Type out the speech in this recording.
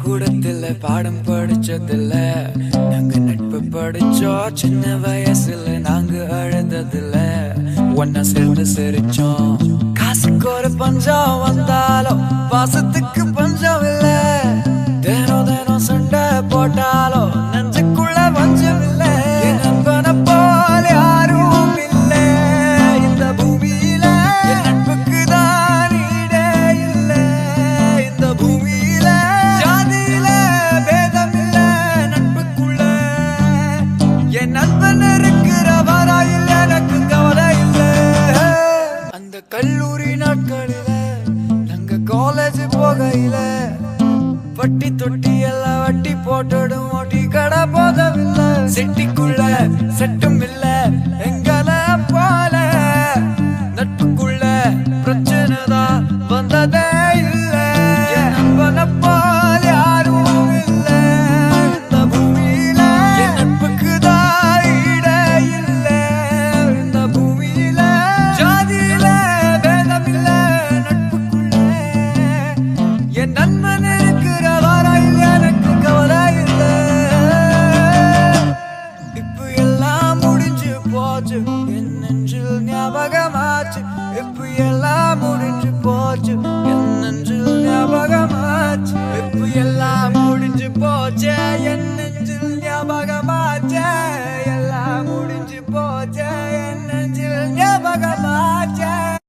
பள்ளிக்கூடத்துல பாடம் படிச்சதில்ல, நாங்க நட்பு படிச்சோம். சின்ன வயசுல நாங்க அழுததில்ல, ஒன்னா சேர்ந்து சிரிச்சோம். காசுக்கு ஒரு பஞ்சம் வந்தாலும் பாசத்துக்கு பஞ்சம் இல்ல. தினம் தினம் சண்டை போட்டாலும் நெஞ்சுக்குள்ள பஞ்சம் இல்ல. என் நண்பனை போல யாரும் இல்ல இந்த பூமியில. என் நட்புக்கு தான் ஈடே இல்ல இந்த பூமியில. ஜாதியில பேதம் இல்ல நட்புக்குள்ள. என் நண்பன் இருக்கிற வரையில் எனக்கு கவலை இல்ல. அந்த கல்லூரி நாட்களில நாங்க காலேஜ் போகையில வட்டி